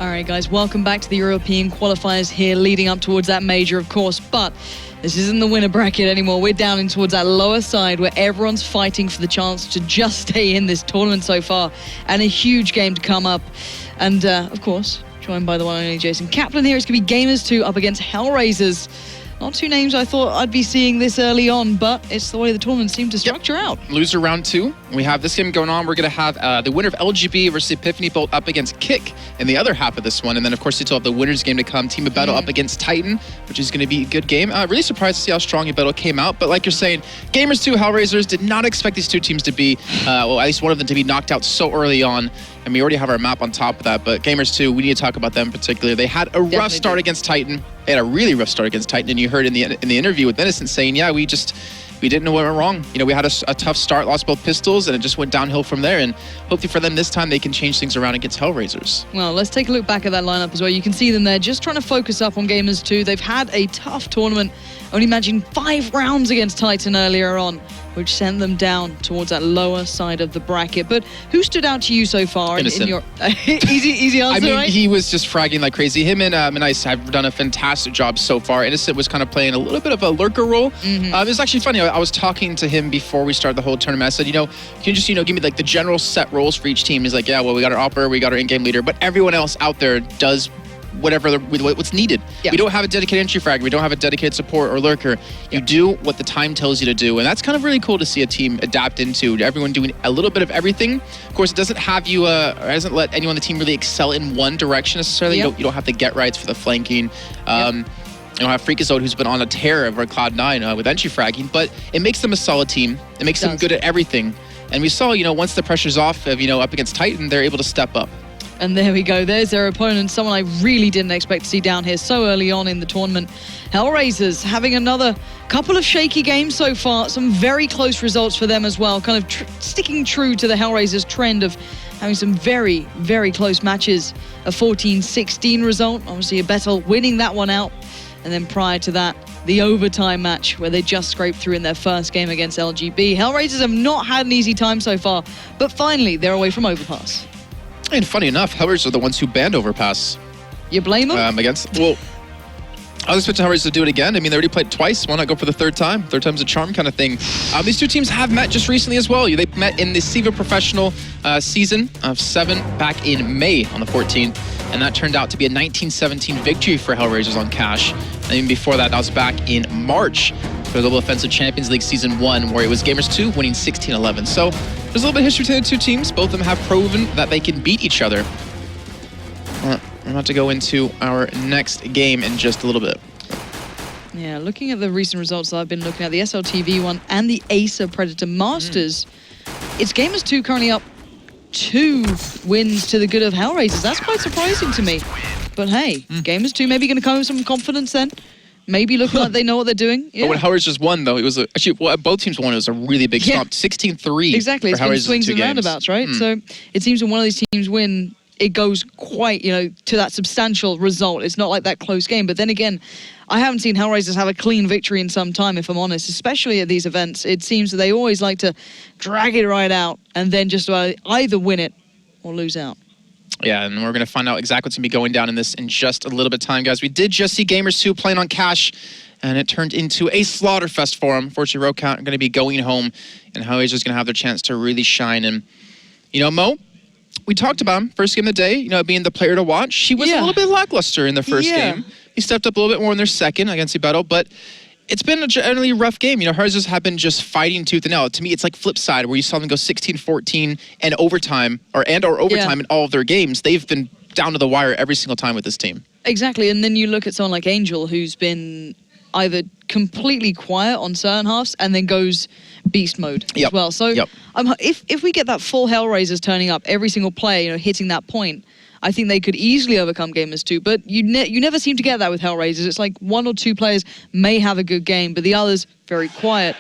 All right, guys, welcome back to the European Qualifiers here, leading up towards that major, of course, but this isn't the winner bracket anymore. We're down in towards that lower side where everyone's fighting for the chance to just stay in this tournament so far, and a huge game to come up. And, of course, joined by the one and only Jason Kaplan here. It's going to be Gamers2 up against HellRaisers. Not two names I thought I'd be seeing this early on, but it's the way the tournament seemed to structure out. Loser round 2. We have this game going on. We're going to have the winner of LGB versus Epiphany Bolt up against Kick in the other half of this one. And then, of course, you still have the winner's game to come. Team Battle up against Titan, which is going to be a good game. Really surprised to see how strong Battle came out. But like you're saying, Gamers2, HellRaisers did not expect these two teams to be, well, at least one of them to be knocked out so early on. And we already have our map on top of that, but Gamers2, we need to talk about them in particular. They had a rough start against Titan. They had a really rough start against Titan, and you heard in the interview with Innocent saying, yeah, we didn't know what went wrong. You know, we had a tough start, lost both pistols, and it just went downhill from there. And hopefully for them this time, they can change things around against HellRaisers. Well, let's take a look back at that lineup as well. You can see them there just trying to focus up on Gamers2. They've had a tough tournament, only managing 5 rounds against Titan earlier on, which sent them down towards that lower side of the bracket. But who stood out to you so far? Innocent. In your easy answer, I mean, right? he was just fragging like crazy. Him and Ice have done a fantastic job so far. Innocent was kind of playing a little bit of a lurker role. It was actually funny. I was talking to him before we started the whole tournament. I said, can you just, give me like the general set roles for each team? He's like, yeah, well, we got our operator, we got our in-game leader, but everyone else out there does what's needed. Yep. We don't have a dedicated entry frag. We don't have a dedicated support or lurker. You do what the time tells you to do, and that's kind of really cool to see a team adapt into. Everyone doing a little bit of everything. Of course, it doesn't have you, or doesn't let anyone on the team really excel in one direction necessarily. Yep. You don't have the get rights for the flanking. You don't have Freakazoid, who's been on a tear over Cloud9 with entry fragging, but it makes them a solid team. It makes them good at everything. And we saw, once the pressure's off of, up against Titan, they're able to step up. And there we go. There's their opponent, someone I really didn't expect to see down here so early on in the tournament. HellRaisers having another couple of shaky games so far. Some very close results for them as well. Kind of sticking true to the HellRaisers trend of having some very, very close matches. A 14-16 result. Obviously, a battle winning that one out. And then prior to that, the overtime match where they just scraped through in their first game against LGB. HellRaisers have not had an easy time so far, but finally, they're away from Overpass. And funny enough, HellRaisers are the ones who banned Overpass. You blame them? Well, I was expecting HellRaisers to do it again. I mean, they already played twice. Why not go for the third time? Third time's a charm kind of thing. These two teams have met just recently as well. They met in the SIVA Professional season of 7 back in May on the 14th. And that turned out to be a 19-17 victory for HellRaisers on Cash. And even before that, that was back in March for the Global Offensive Champions League Season 1, where it was Gamers2 winning 16-11. So there's a little bit of history between the two teams. Both of them have proven that they can beat each other. We're about to go into our next game in just a little bit. Yeah, looking at the recent results that I've been looking at, the SLTV one and the Acer Predator Masters, it's Gamers2 currently up 2 wins to the good of HellRaisers. That's quite surprising to me. But hey, Gamers2 maybe going to come with some confidence then. Maybe looking like they know what they're doing. Yeah. But when HellRaisers won, though, it was actually, both teams won. It was a really big stomp. 16-3. Exactly. It's been swings and roundabouts, right? So it seems when one of these teams win, it goes quite, to that substantial result. It's not like that close game. But then again, I haven't seen HellRaisers have a clean victory in some time, if I'm honest, especially at these events. It seems that they always like to drag it right out and then just either win it or lose out. Yeah, and we're going to find out exactly what's going to be going down in this in just a little bit of time, guys. We did just see Gamers2 playing on Cash, and it turned into a slaughterfest for them. Unfortunately, Rokount are going to be going home, and HellRaisers going to have their chance to really shine. And, Mo, we talked about him first game of the day, being the player to watch. He was a little bit lackluster in the first game. He stepped up a little bit more in their second against Battle, but it's been a generally rough game. HellRaisers have been just fighting tooth and nail. To me, it's like flip side, where you saw them go 16-14 and overtime, or overtime in all of their games. They've been down to the wire every single time with this team. Exactly, and then you look at someone like Angel, who's been either completely quiet on certain halves and then goes beast mode as well. So if we get that full HellRaisers turning up every single play, hitting that point, I think they could easily overcome Gamers2, but you never seem to get that with HellRaisers. It's like 1 or 2 players may have a good game, but the others very quiet.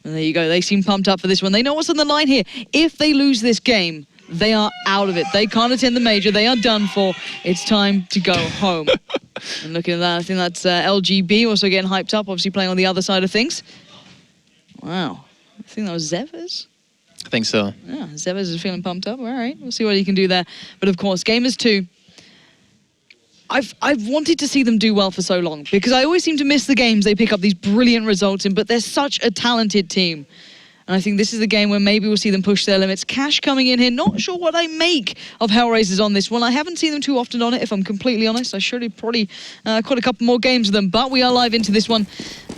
And there you go. They seem pumped up for this one. They know what's on the line here. If they lose this game, they are out of it. They can't attend the major. They are done for. It's time to go home. And looking at that, I think that's LGB also getting hyped up, obviously playing on the other side of things. Wow. I think that was Zevers. I think so. Yeah, Zevers is feeling pumped up. All right, we'll see what he can do there. But of course, Gamers2, I've wanted to see them do well for so long because I always seem to miss the games they pick up these brilliant results in, but they're such a talented team. And I think this is the game where maybe we'll see them push their limits. Cash coming in here. Not sure what I make of HellRaisers on this one. I haven't seen them too often on it, if I'm completely honest. I should have probably caught a couple more games of them. But we are live into this one.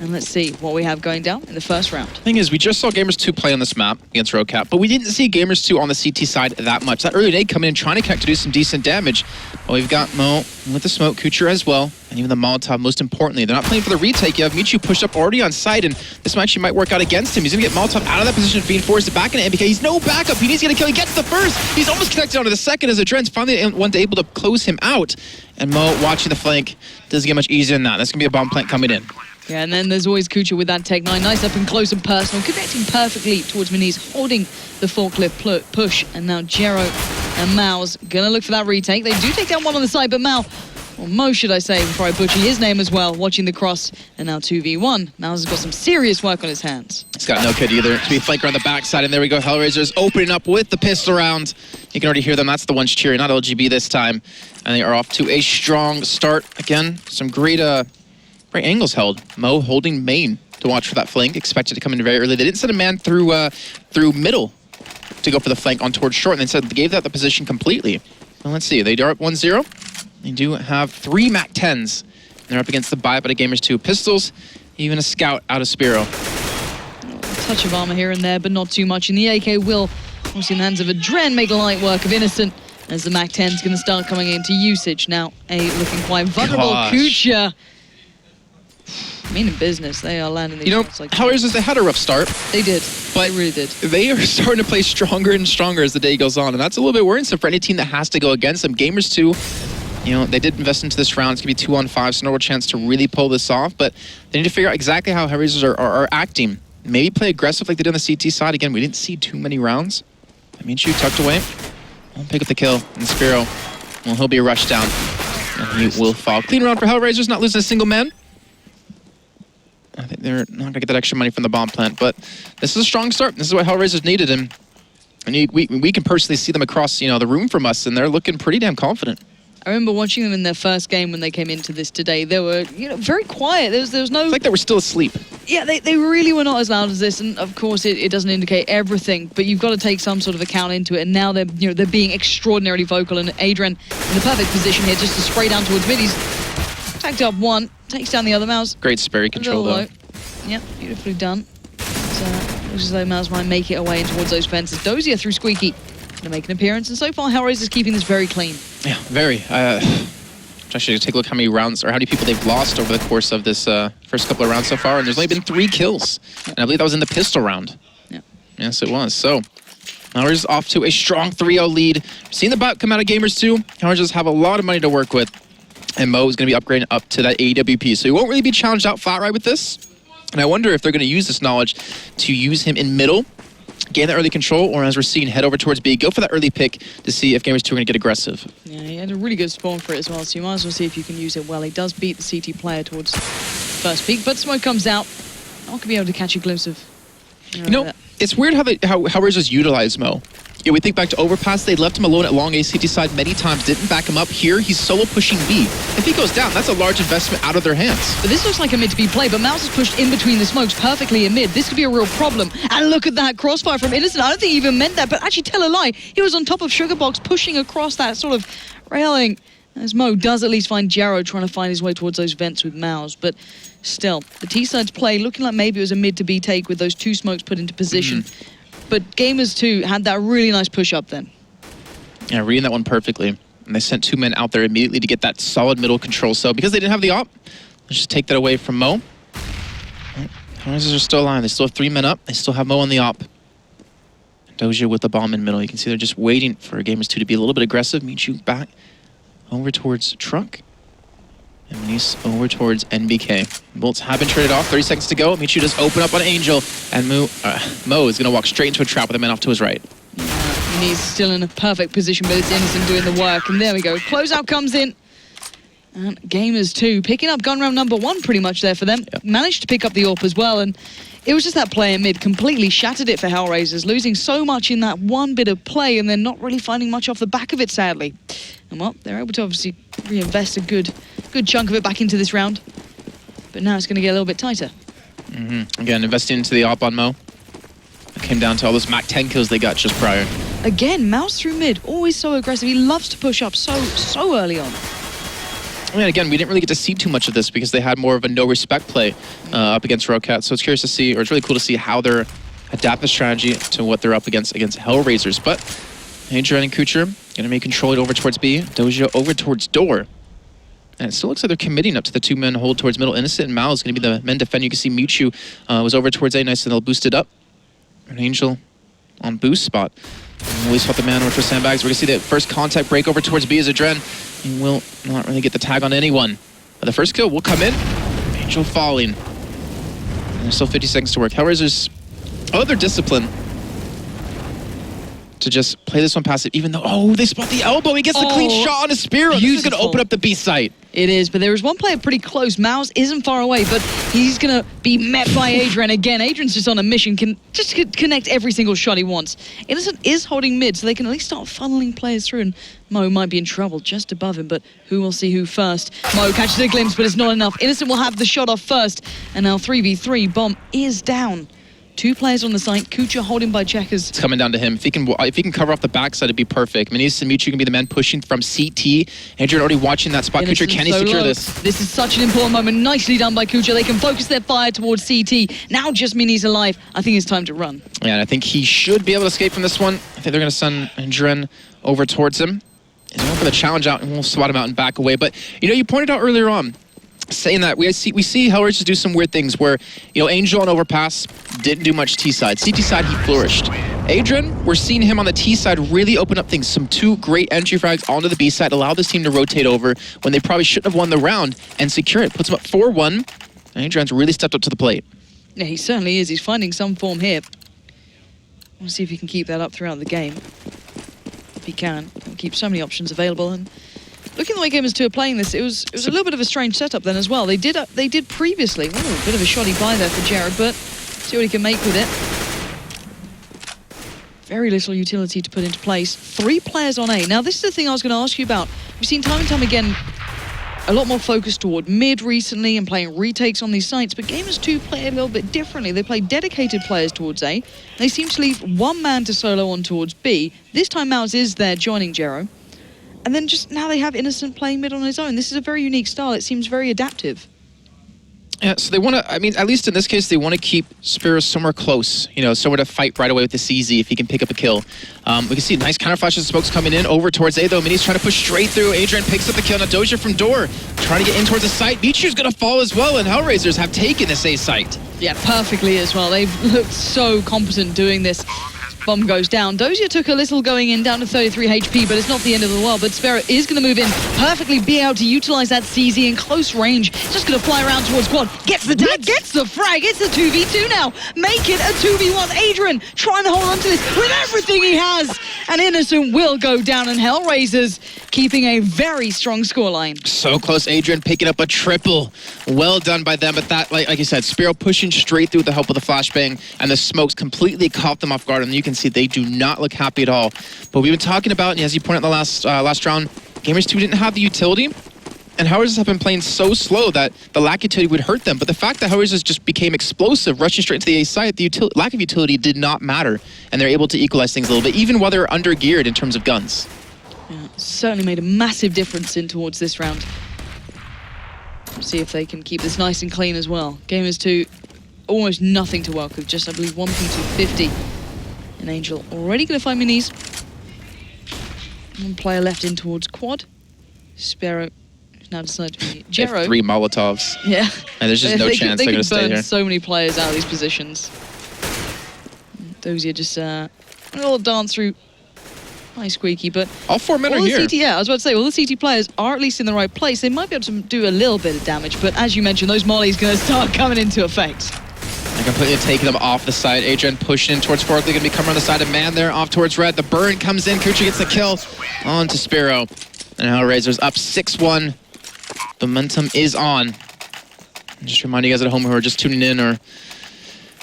And let's see what we have going down in the first round. The thing is, we just saw Gamers2 play on this map against RoCap, but we didn't see Gamers2 on the CT side that much. That early nade coming in, trying to connect to do some decent damage. Well, we've got Mo with the smoke, Kucher as well, and even the Molotov, most importantly. They're not playing for the retake. You have Michu pushed up already on site, and this actually might work out against him. He's going to get Molotov out of that position, being forced to back into MBK. He's no backup. He needs to get a kill. He gets the first. He's almost connected onto the second as Adren's finally able to close him out. And Mo, watching the flank, doesn't get much easier than that. That's going to be a bomb plant coming in. Yeah, and then there's always Kucher with that Tech 9. Nice up and close and personal, connecting perfectly towards Miniz, holding the forklift push. And now Jero and Mao's going to look for that retake. They do take down one on the side, but Mao, or Mo should I say, before I butcher his name as well, watching the cross. And now 2v1. Mao's got some serious work on his hands. He's got no kid either. To be flanker on the backside, and there we go. HellRaisers opening up with the pistol round. You can already hear them. That's the ones cheering, not LGB this time. And they are off to a strong start. Again, some great angles held. Mo holding main to watch for that flank. Expected to come in very early. They didn't send a man through middle to go for the flank on towards short, and instead they gave that the position completely. Well, let's see. They are up 1-0. They do have 3 MAC-10s. They're up against the buy-up at Gamers2 pistols, even a scout out of Spiro. A touch of armor here and there, but not too much. And the AK will, obviously in the hands of Adren, make light work of Innocent as the MAC-10 is going to start coming into usage. Now, looking quite vulnerable. Kucher. Meaning business. They are landing these shots like HellRaisers, they had a rough start. They did. But they really did. They are starting to play stronger and stronger as the day goes on, and that's a little bit worrisome for any team that has to go against them. Gamers2, you know, they did invest into this round. It's going to be 2-on-5, so no real chance to really pull this off, but they need to figure out exactly how HellRaisers are acting. Maybe play aggressive like they did on the CT side. Again, we didn't see too many rounds. Michu tucked away. Won't pick up the kill. And Spiro, well, he'll be rushed down. And he will fall. Clean round for HellRaisers, not losing a single man. I think they're not going to get that extra money from the bomb plant, but this is a strong start. This is what HellRaisers needed, and we can personally see them across, you know, the room from us, and they're looking pretty damn confident. I remember watching them in their first game when they came into this today. They were, you know, very quiet. There was no... It's like they were still asleep. Yeah, they really were not as loud as this, and of course it doesn't indicate everything, but you've got to take some sort of account into it, and now they're being extraordinarily vocal, and Adrian in the perfect position here just to spray down towards mid. He's tagged up one, takes down the other. Mouse. Great Sperry control though. Yep, beautifully done. So, looks as though Mouse might make it away towards those fences. Dozier through Squeaky to make an appearance, and so far HellRaisers is keeping this very clean. Yeah, very. Actually, take a look how many rounds or how many people they've lost over the course of this first couple of rounds so far, and there's only been 3 kills. And I believe that was in the pistol round. Yeah. Yes, it was. So, HellRaisers off to a strong 3-0 lead. Seeing the bout come out of Gamers2, HellRaisers have a lot of money to work with. And Mo is going to be upgrading up to that AWP. So he won't really be challenged out flat right with this. And I wonder if they're going to use this knowledge to use him in middle, gain that early control, or as we're seeing, head over towards B. Go for that early pick to see if Gamers2 are going to get aggressive. Yeah, he had a really good spawn for it as well, so you might as well see if you can use it well. He does beat the CT player towards first peak, but smoke comes out. Not going to be able to catch a glimpse of... You know, it's weird how HellRaisers utilize Mo. Yeah, we think back to Overpass, they left him alone at long A CT side many times, didn't back him up. Here, he's solo pushing B. If he goes down, that's a large investment out of their hands. But this looks like a mid to be play, but Mouse is pushed in between the smokes perfectly in mid. This could be a real problem. And look at that crossfire from Innocent. I don't think he even meant that, but actually tell a lie. He was on top of Sugarbox, pushing across that sort of railing. As Mo does at least find Jaro trying to find his way towards those vents with Mouse, but still, the T-side's play looking like maybe it was a mid to B take with those 2 smokes put into position. But Gamers2 had that really nice push up then. Yeah, reading that one perfectly. And they sent 2 men out there immediately to get that solid middle control. So because they didn't have the op, let's just take that away from Mo. HellRaisers are still alive. They still have 3 men up. They still have Mo on the op. Dozier with the bomb in middle. You can see they're just waiting for Gamers2 to be a little bit aggressive. Michu back over towards Truck. And Manice over towards NBK. Bolts have been traded off. 30 seconds to go. Michu does open up on Angel. And Mo is going to walk straight into a trap with a man off to his right. And he's still in a perfect position, but it's Innocent doing the work. And there we go. Closeout comes in. And Gamers2 picking up gun round number 1 pretty much there for them. Yep. Managed to pick up the AWP as well, and it was just that play in mid completely shattered it for HellRaisers, losing so much in that one bit of play and then not really finding much off the back of it, sadly. And well, they're able to obviously reinvest a good chunk of it back into this round. But now it's going to get a little bit tighter. Again, investing into the AWP on Mo. It came down to all those Mach 10 kills they got just prior. Again, Mouse through mid, always so aggressive. He loves to push up so early on. I mean, again, we didn't really get to see too much of this because they had more of a no-respect play up against Rocat. So it's curious to see, or it's really cool to see how they're adapt the strategy to what they're up against HellRaisers. But Adrian and Kucher going to make control it over towards B. Doja over towards door. And it still looks like they're committing up to the 2-man hold towards middle. Innocent and Mal is going to be the men defending. You can see Mewtwo was over towards A. Nice and they'll boost it up. An Angel on boost spot. Always fought the man over for sandbags. We're going to see the first contact break over towards B as Adren. He will not really get the tag on anyone. But the first kill will come in. Angel falling. And there's still 50 seconds to work. HellRaisers, they're disciplined to just play this one passive, even though, they spot the elbow. He gets the clean shot on a Spear. This is going to open up the B site. It is, but there is one player pretty close. Mouse isn't far away, but he's going to be met by Adrian again. Adrian's just on a mission, can just connect every single shot he wants. Innocent is holding mid, so they can at least start funneling players through, and Mo might be in trouble just above him, but who will see who first? Mo catches a glimpse, but it's not enough. Innocent will have the shot off first, and now 3v3. Bomb is down. 2 players on the site. Kucha holding by checkers. It's coming down to him. If he can cover off the backside, it'd be perfect. Manise and Mewtwo can be the man pushing from CT. Adrian already watching that spot. Kucha, can he secure this? This is such an important moment. Nicely done by Kucha. They can focus their fire towards CT. Now just Minis alive. I think it's time to run. Yeah, and I think he should be able to escape from this one. I think they're going to send Adrian over towards him. He's going for the challenge out, and we'll swat him out and back away. But, you pointed out earlier on, saying that we see HellRaisers do some weird things where, Angel on overpass didn't do much T side. CT side, he flourished. Adrian, we're seeing him on the T side really open up things. Some 2 great entry frags onto the B side, allow this team to rotate over when they probably shouldn't have won the round and secure it. Puts him up 4-1. Adrian's really stepped up to the plate. Yeah, he certainly is. He's finding some form here. We'll see if he can keep that up throughout the game. If he can, he'll keep so many options available. And looking at the way Gamers2 are playing this, it was a little bit of a strange setup then as well. They did previously. Ooh, a bit of a shoddy buy there for Jared, but see what he can make with it. Very little utility to put into place. 3 players on A. Now, this is the thing I was going to ask you about. We've seen time and time again a lot more focus toward mid recently and playing retakes on these sites, but Gamers2 play a little bit differently. They play dedicated players towards A. They seem to leave 1 man to solo on towards B. This time Mouse is there joining Jero. And then just now they have Innocent playing mid on his own. This is a very unique style. It seems very adaptive. Yeah, so they want to, at least in this case, they want to keep Spiros somewhere close, somewhere to fight right away with the CZ if he can pick up a kill. We can see nice counter flashes of smokes coming in over towards A, though. Mini's trying to push straight through. Adrian picks up the kill. Now Doja from door, trying to get in towards the site. Mewtwo's going to fall as well, and HellRaisers have taken this A site. Yeah, perfectly as well. They've looked so competent doing this. Bomb goes down. Dozier took a little going in, down to 33 HP, but it's not the end of the world. But Sparrow is going to move in, perfectly be able to utilize that CZ in close range. Just going to fly around towards Quad. Gets the tag, gets the frag. It's a 2v2 now. Make it a 2v1. Adrian trying to hold on to this with everything he has. And Innocent will go down, and HellRaisers keeping a very strong scoreline. So close. Adrian picking up a triple. Well done by them. But that, like you said, Sparrow pushing straight through with the help of the flashbang, and the smokes completely caught them off guard. And you can see they do not look happy at all. But we've been talking about, and as you pointed out in the last round, Gamers2 didn't have the utility, and HellRaisers have been playing so slow that the lack of utility would hurt them. But the fact that HellRaisers just became explosive, rushing straight into the A site, the lack of utility did not matter, and they're able to equalize things a little bit, even while they're under-geared in terms of guns. Yeah, certainly made a massive difference in towards this round. See if they can keep this nice and clean as well. Gamers2, almost nothing to work with, just I believe 1p250. And Angel already going to find Minis. 1 player left in towards Quad. Sparrow has now decided to be Jero. 3 Molotovs. Yeah. And there's just no chance they're going to stay here. So many players out of these positions. Dozier just a little dance through. Nice squeaky, but all 4 men are here. I was about to say, all the CT players are at least in the right place. They might be able to do a little bit of damage, but as you mentioned, those mollies going to start coming into effect. They're completely taking them off the side. Adrian pushing in towards Fork. They're going to be coming on the side of man there, off towards red. The burn comes in. Kucha gets the kill on to Spiro. And HellRaisers up 6-1. The momentum is on. Just remind you guys at home who are just tuning in, or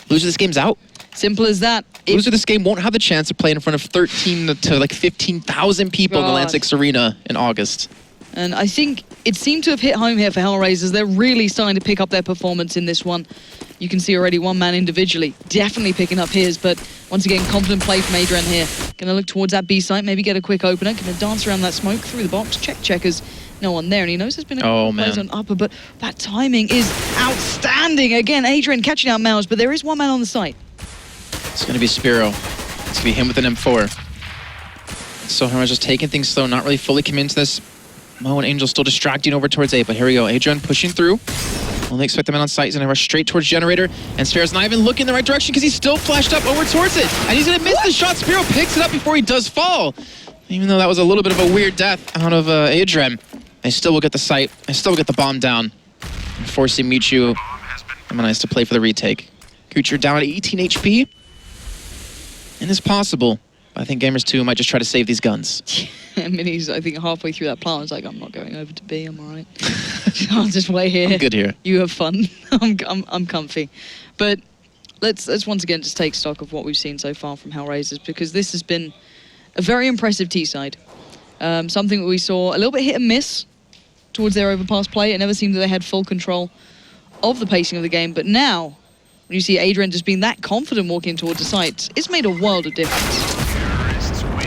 loser this game's out. Simple as that. Loser this game won't have the chance to play in front of 13 to like 15,000 people in the Lansix Arena in August. And I think it seemed to have hit home here for HellRaisers. They're really starting to pick up their performance in this one. You can see already one man individually definitely picking up his, but once again, confident play from Adrian here. Gonna look towards that B site, maybe get a quick opener. Gonna dance around that smoke through the box, check checkers. No one there, and he knows there's been a couple plays on upper, but that timing is outstanding. Again, Adrian catching out Mouse, but there is one man on the site. It's gonna be Spiro. It's gonna be him with an M4. So HellRaisers just taking things slow, not really fully committing to this. Mo and Angel still distracting over towards A, but here we go. Adrian pushing through. Only expect the man on site. He's gonna rush straight towards Generator, and Spiro's not even looking in the right direction because he's still flashed up over towards it, and he's gonna miss the shot. Spiro picks it up before he does fall. Even though that was a little bit of a weird death out of Adrian, they still will get the site. They still will get the bomb down, and forcing Michu and nice to play for the retake. Kucher down at 18 HP, and it's possible. I think Gamers2 might just try to save these guns. I mean, he's, I think, halfway through that plan. He's like, I'm not going over to B, I'm all right. I'll just wait here. I'm good here. You have fun. I'm comfy. But let's once again just take stock of what we've seen so far from HellRaisers, because this has been a very impressive T-side. Something that we saw a little bit hit and miss towards their overpass play. It never seemed that they had full control of the pacing of the game, but now, when you see Adrian just being that confident walking towards the site, it's made a world of difference.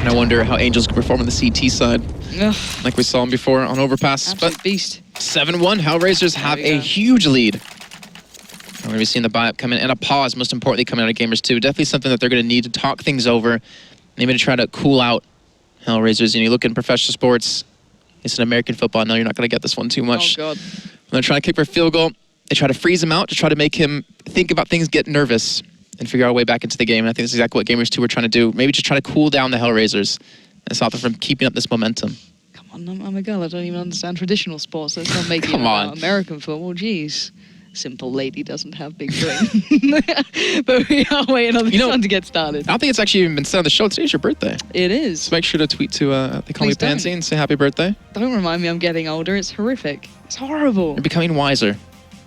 And I wonder how Angels can perform on the CT side. Ugh. Like we saw him before on Overpass. Absolute but beast. 7-1, HellRaisers have a huge lead. We're going to be seeing the buy-up come in, and a pause, most importantly, coming out of Gamers2. Definitely something that they're going to need to talk things over, maybe to try to cool out HellRaisers. You look in professional sports, it's an American football. No, you're not going to get this one too much. Oh, God. When they're trying to kick for a field goal, they try to freeze him out to try to make him think about things, get nervous, and figure out a way back into the game. And I think that's exactly what Gamers2 were trying to do. Maybe just try to cool down the HellRaisers and stop them from keeping up this momentum. Come on, I'm a girl. I don't even understand traditional sports. Let's not make it on. American football. Jeez. Simple lady doesn't have big brain. But we are waiting on the sun to get started. I don't think it's actually even been said on the show. Today's your birthday. It is. So make sure to tweet to They Call Me Pansy and say happy birthday. Don't remind me I'm getting older. It's horrific. It's horrible. You're becoming wiser.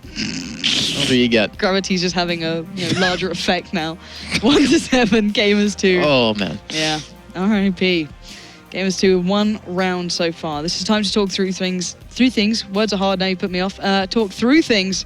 The older you get. Gravity's just having a larger effect now. 1-7, Gamers2. Oh, man. Yeah. R.I.P. Gamers2, one round so far. This is time to talk through things. Words are hard now, you put me off. Talk through things.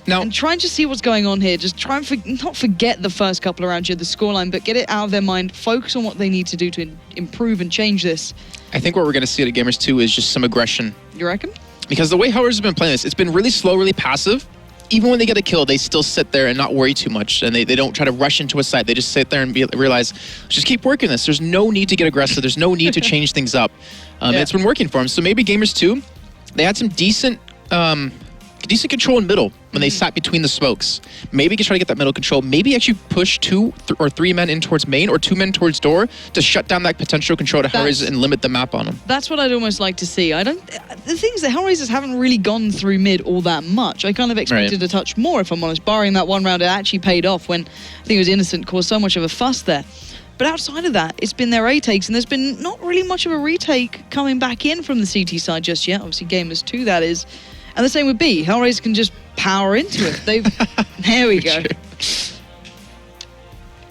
Now, and try and just see what's going on here. Just try and not forget the first couple of rounds, the scoreline, but get it out of their mind. Focus on what they need to do to improve and change this. I think what we're going to see at Gamers2 is just some aggression. You reckon? Because the way HellRaisers have been playing this, it's been really slow, really passive. Even when they get a kill, they still sit there and not worry too much. And they don't try to rush into a site. They just sit there and realize, just keep working this. There's no need to get aggressive. There's no need to change things up. It's been working for them. So maybe Gamers2, they had some decent control in middle when they sat between the smokes. Maybe you can try to get that middle control. Maybe actually push 2 or 3 men in towards main or 2 men towards door to shut down that potential control to HellRaisers and limit the map on them. That's what I'd almost like to see. The thing is that HellRaisers haven't really gone through mid all that much. I kind of expected a touch more, if I'm honest, barring that one round it actually paid off when I think it was Innocent caused so much of a fuss there. But outside of that, it's been their A takes, and there's been not really much of a retake coming back in from the CT side just yet. Obviously, Gamers2, that is. And the same with B. HellRaisers can just power into it. There we go.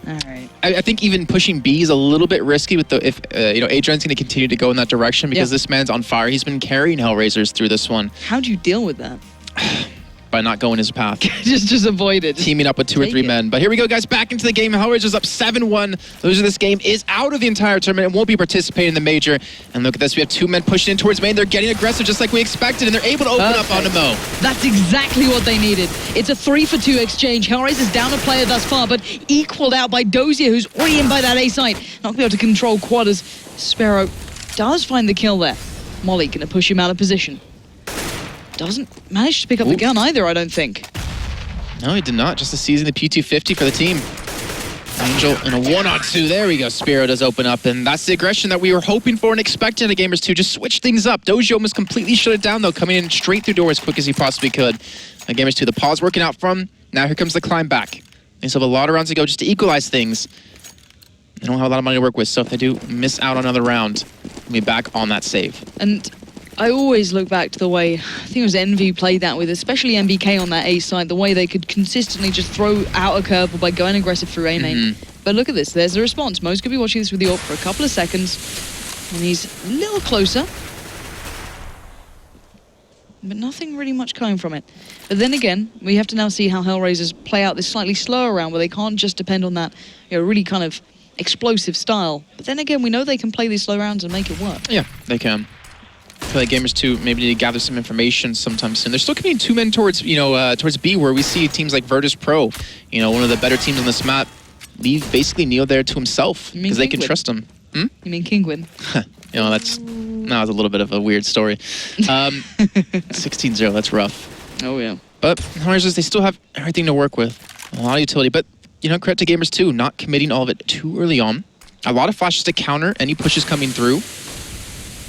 All right. I think even pushing B is a little bit risky with if Adrian's going to continue to go in that direction because this man's on fire. He's been carrying HellRaisers through this one. How do you deal with that? By not going his path. just avoid it. Teaming up with 2 or 3 men. But here we go, guys. Back into the game. HellRaisers up 7-1. Loser this game is out of the entire tournament and won't be participating in the major. And look at this. We have 2 men pushing in towards main. They're getting aggressive just like we expected, and they're able to open up onto Mo. That's exactly what they needed. It's a 3-for-2 exchange. HellRaisers down a player thus far, but equaled out by Dozier, who's already in by that A site. Not going to be able to control quad as Sparrow does find the kill there. Molly going to push him out of position. Doesn't manage to pick up the gun either, I don't think. No, he did not. Just a season the P250 for the team. Angel in a 1-on-2. There we go. Spiro does open up, and that's the aggression that we were hoping for and expecting at Gamers2. Just switch things up. Doji almost completely shut it down, though, coming in straight through door as quick as he possibly could. At Gamers2, the pause working out for him. Now here comes the climb back. They still have a lot of rounds to go just to equalize things. They don't have a lot of money to work with, so if they do miss out on another round, we'll be back on that save. And I always look back to the way, I think it was Envy played that with, especially MBK on that A side, the way they could consistently just throw out a curveball by going aggressive through A main. But look at this, there's the response. Mo's going to be watching this with the AWP for a couple of seconds, and he's a little closer. But nothing really much coming from it. But then again, we have to now see how HellRaisers play out this slightly slower round where they can't just depend on that, you know, really kind of explosive style. But then again, we know they can play these slow rounds and make it work. Yeah, they can. I feel like Gamers2 maybe need to gather some information sometime soon. They're still committing 2 men towards, you know, towards B, where we see teams like Virtus Pro, you know, one of the better teams on this map, leave basically Neo there to himself because they can trust him. You mean Kingwin? You know, that's a little bit of a weird story. 16-0, that's rough. Oh, yeah. But HellRaisers, they still have everything to work with. A lot of utility. But, you know, credit to Gamers2, not committing all of it too early on. A lot of flashes to counter any pushes coming through.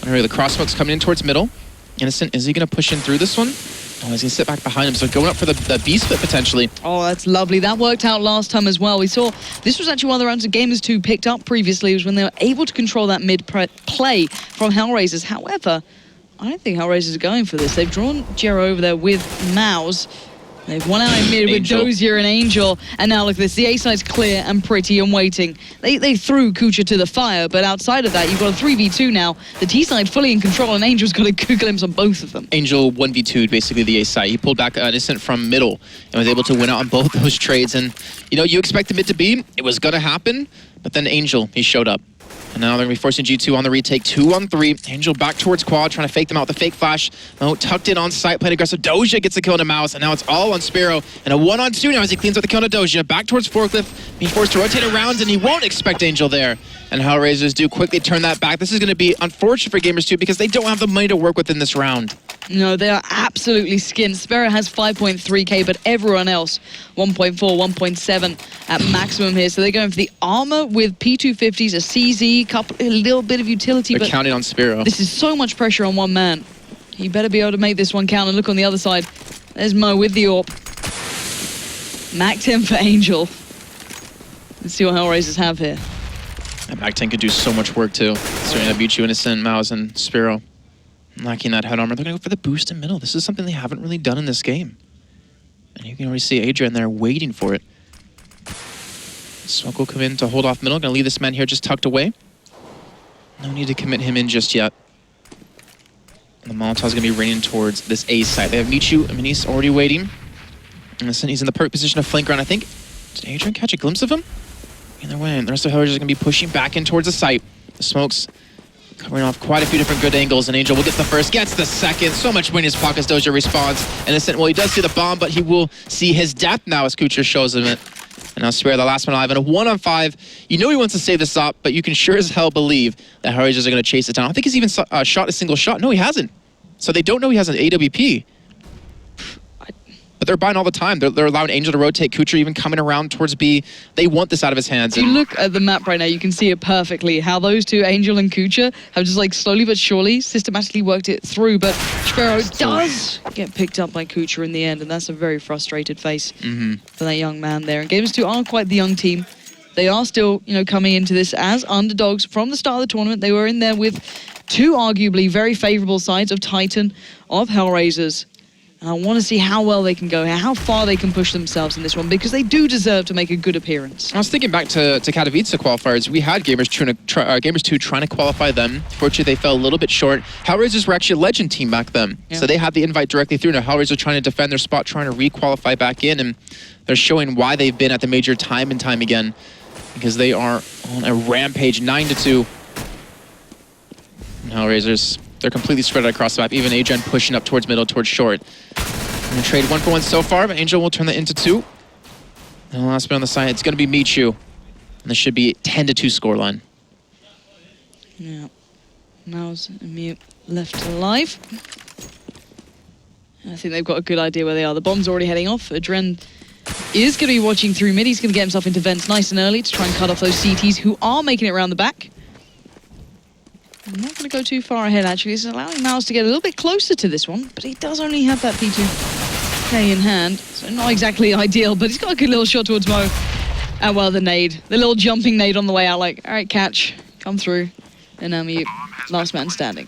The crossbook's coming in towards middle. Innocent, is he going to push in through this one? Oh, he's going to sit back behind him. So going up for the B split potentially. Oh, that's lovely. That worked out last time as well. We saw this was actually one of the rounds that Gamers2 picked up previously. It was when they were able to control that mid play from HellRaisers. However, I don't think HellRaisers are going for this. They've drawn Jero over there with Mouse. They've won out in mid with Dozier and Angel. And now look at this. The A side's clear and pretty and waiting. They threw Kucha to the fire, but outside of that, you've got a 3v2 now. The T side fully in control, and Angel's got a good glimpse on both of them. Angel 1v2'd basically the A side. He pulled back Innocent from middle and was able to win out on both those trades. And, you know, you expect the mid to be. It was going to happen, but then Angel, he showed up. And now they're going to be forcing G2 on the retake. 2-on-3. Angel back towards quad, trying to fake them out with the fake flash. Oh, tucked in on site, played aggressive. Doja gets a kill on Mouse, and now it's all on Spiro. And a 1-on-2 now as he cleans up the kill on Doja. Back towards Forklift, being forced to rotate around, and he won't expect Angel there. And HellRaisers do quickly turn that back. This is going to be unfortunate for Gamers2 because they don't have the money to work with in this round. No, they are absolutely skinned. Spiro has 5.3k, but everyone else 1.4, 1.7 at maximum here. So they're going for the armor with P250s, a CZ, a little bit of utility. They're counting on Spiro. This is so much pressure on one man. He better be able to make this one count. And look on the other side. There's Mo with the AWP. Mac 10 for Angel. Let's see what HellRaisers have here. That Mac 10 could do so much work too. Starting to beat you, Innocent, Mouse, and Spiro. Lacking that head armor. They're going to go for the boost in middle. This is something they haven't really done in this game. And you can already see Adrian there waiting for it. Smoke will come in to hold off middle. Going to leave this man here just tucked away. No need to commit him in just yet. And the Molotov's going to be raining towards this A side. They have Michu and Minis already waiting. Innocent, he's in the perfect position to flank around. I think, did Adrian catch a glimpse of him? Either way, the rest of HellRaisers are going to be pushing back in towards the site. The smoke's covering off quite a few different good angles, and Angel will get the first, gets the second. So much wind in his pockets. Doja responds. Innocent, well, he does see the bomb, but he will see his death now as Kucher shows him it. And now Spare, the last one alive, and a 1-on-5. You know he wants to save this up, but you can sure as hell believe that HellRaisers are going to chase it down. I don't think he's even shot a single shot. No, he hasn't. So they don't know he has an AWP. But they're buying all the time. They're allowing Angel to rotate. Kucher even coming around towards B. They want this out of his hands. If you look at the map right now, you can see it perfectly. How those two, Angel and Kucher, have just like slowly but surely systematically worked it through. But Sparrow does get picked up by Kucher in the end, and that's a very frustrated face for that young man there. And Gamers2 aren't quite the young team. They are still, you know, coming into this as underdogs from the start of the tournament. They were in there with two arguably very favorable sides of Titan, of HellRaisers. And I want to see how well they can go, how far they can push themselves in this one, because they do deserve to make a good appearance. I was thinking back to Katowice qualifiers. We had Gamers2 trying to qualify them. Fortunately, they fell a little bit short. HellRaisers were actually a legend team back then. Yeah. So they had the invite directly through. Now HellRaisers are trying to defend their spot, trying to re-qualify back in, and they're showing why they've been at the major time and time again, because they are on a rampage, 9-2. And HellRaisers, they're completely spread out across the map. Even Adrian pushing up towards middle, towards short. Gonna trade 1-for-1 so far, but Angel will turn that into 2. And the last bit on the side, it's gonna be Michu. And this should be 10-2 scoreline. Yeah. Mouse and Mute left alive. I think they've got a good idea where they are. The bomb's already heading off. Adren is going to be watching through mid. He's going to get himself into vents nice and early to try and cut off those CTs who are making it around the back. I'm not going to go too far ahead, actually. It's allowing Mouse to get a little bit closer to this one, but he does only have that P2K in hand, so not exactly ideal, but he's got a good little shot towards Mo. And well, the nade. The little jumping nade on the way out, like, all right, catch, come through. And now Mute, last man standing.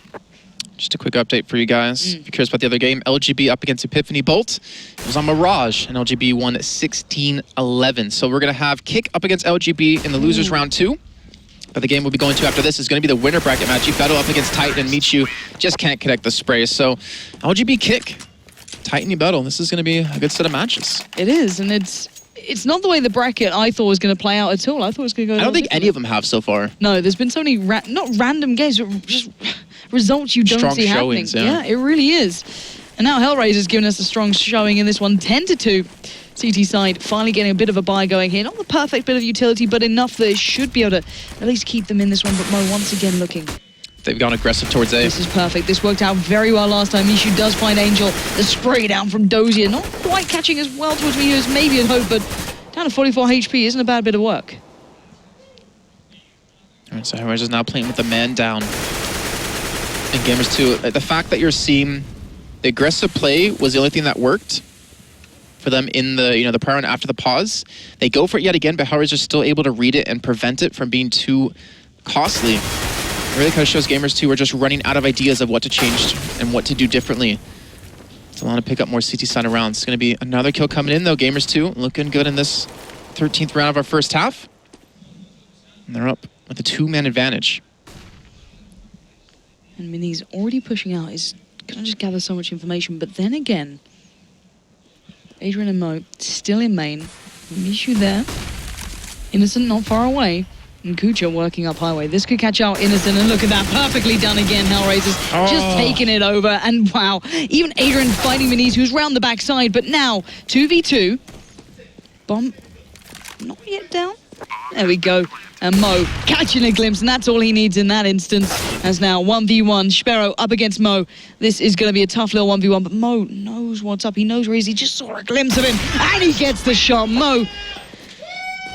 Just a quick update for you guys. If you're curious about the other game, LGB up against Epiphany Bolt. It was on Mirage, and LGB won 16-11. So we're going to have Kick up against LGB in the losers round 2. But the game we'll be going to after this is going to be the winner bracket match. Battle up against Titan, and Michu just can't connect the spray. So LGB Kick, Titan Battle. This is going to be a good set of matches. It is, and it's not the way the bracket I thought was going to play out at all. I thought it was going to go... I don't think any of them have so far. No, there's been so many, not random games, but just results you don't see happening. Yeah, it really is. And now HellRaisers giving us a strong showing in this one, 10-2. CT side finally getting a bit of a buy going here. Not the perfect bit of utility, but enough that it should be able to at least keep them in this one. But Mo once again looking. They've gone aggressive towards A. This is perfect. This worked out very well last time. Mishu does find Angel. The spray down from Dozier. Not quite catching as well towards Mishu as maybe had hoped, but down to 44 HP isn't a bad bit of work. All right, so HellRaisers now playing with the man down. And Gamers2, the fact that you're seeing the aggressive play was the only thing that worked for them in the the prior round after the pause. They go for it yet again, but HellRaisers are still able to read it and prevent it from being too costly. It really kind of shows Gamers2 are just running out of ideas of what to change and what to do differently. It's a lot to pick up more CT side rounds. It's going to be another kill coming in though. Gamers2 looking good in this 13th round of our first half. And they're up with a 2-man advantage. And Mini's already pushing out. He's going to just gather so much information. But then again, Adrian and Mo still in main. Mishu there. Innocent not far away. And Kucha working up highway. This could catch out Innocent, and look at that, perfectly done again. HellRaisers just taking it over, and wow, even Adrian fighting Miniz, who's round the backside, but now 2v2. Bomb not yet down. There we go. And Mo catching a glimpse, and that's all he needs in that instance. As now 1v1, Sparrow up against Mo. This is going to be a tough little 1v1, but Mo knows what's up. He knows where he is. He just saw a glimpse of him, and he gets the shot. Mo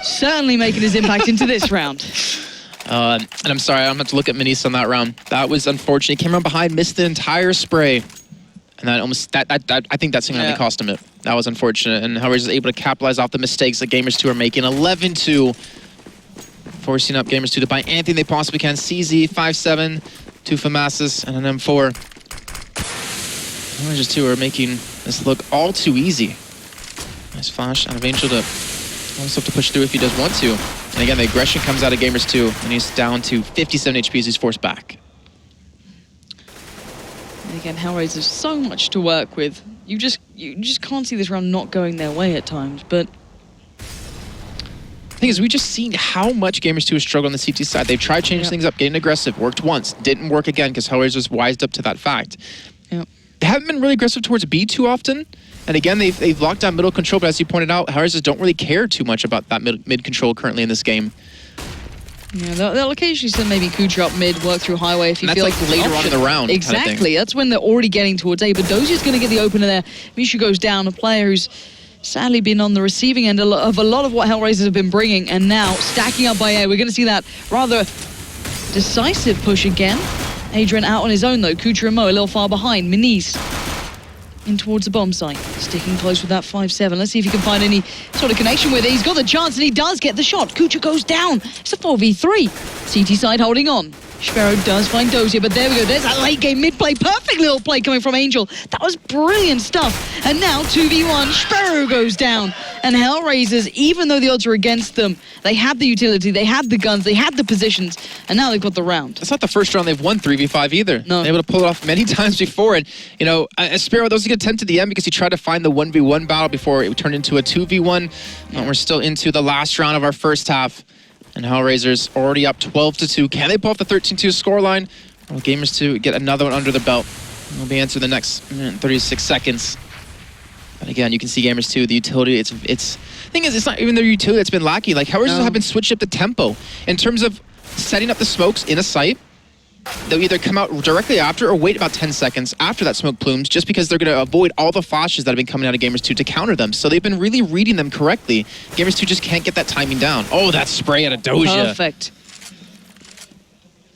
certainly making his impact into this round. And I'm sorry, I'm going to have to look at Minis on that round. That was unfortunate. He came around behind, missed the entire spray. And that almost, I think that's going to cost him it. That was unfortunate. And HellRaisers is able to capitalize off the mistakes that Gamers2 are making. 11-2. Forcing up Gamers2 to buy anything they possibly can. CZ, 5-7, 2 FAMASas, and an M4. HellRaisers 2 are making this look all too easy. Nice flash out of Angel to almost have to push through if he does want to. And again, the aggression comes out of Gamers2, and he's down to 57 HP as he's forced back. And again, HellRaisers, so much to work with. You just can't see this round not going their way at times, but the thing is, we just seen how much Gamers2 has struggled on the CT side. They've tried changing things up, getting aggressive, worked once, didn't work again because HellRaisers wised up to that fact. Yep. They haven't been really aggressive towards B too often. And again, they've locked down middle control, but as you pointed out, HellRaisers don't really care too much about that mid control currently in this game. Yeah, they'll occasionally send maybe Kucha up mid, work through highway if you feel like later on in the round. Exactly, kind of that's when they're already getting towards A, but Dozier's going to get the opener there. Mishu goes down, a player who's sadly been on the receiving end of a lot of what HellRaisers have been bringing, and now stacking up by A. We're going to see that rather decisive push again. Adrian out on his own though, Kucha and Mo a little far behind. Miniz in towards the bomb site, sticking close with that 5-7. Let's see if he can find any sort of connection with it. He's got the chance, and he does get the shot. Kucha goes down. It's a 4v3. CT side holding on. Sparrow does find Dozier, but there we go. There's that late game mid play. Perfect little play coming from Angel. That was brilliant stuff. And now 2v1, Sparrow goes down. And HellRaisers, even though the odds are against them, they had the utility, they had the guns, they had the positions, and now they've got the round. It's not the first round they've won 3v5 either. No. They're able to pull it off many times before. And, you know, Sparrow, that was a good attempt at the end because he tried to find the 1v1 battle before it turned into a 2v1. And we're still into the last round of our first half. And HellRaisers already up 12-2. Can they pull off the 13-2 scoreline? Or will Gamers2 get another one under the belt? We'll be answered the next 36 seconds. But again, you can see Gamers2, the utility, it's thing is, it's not even their utility that's been lacking. Like, HellRaisers have been switching up the tempo in terms of setting up the smokes in a site. They'll either come out directly after or wait about 10 seconds after that smoke plumes, just because they're going to avoid all the flashes that have been coming out of Gamers2 to counter them. So they've been really reading them correctly. Gamers2 just can't get that timing down. Oh, that spray out of Dozier. Perfect.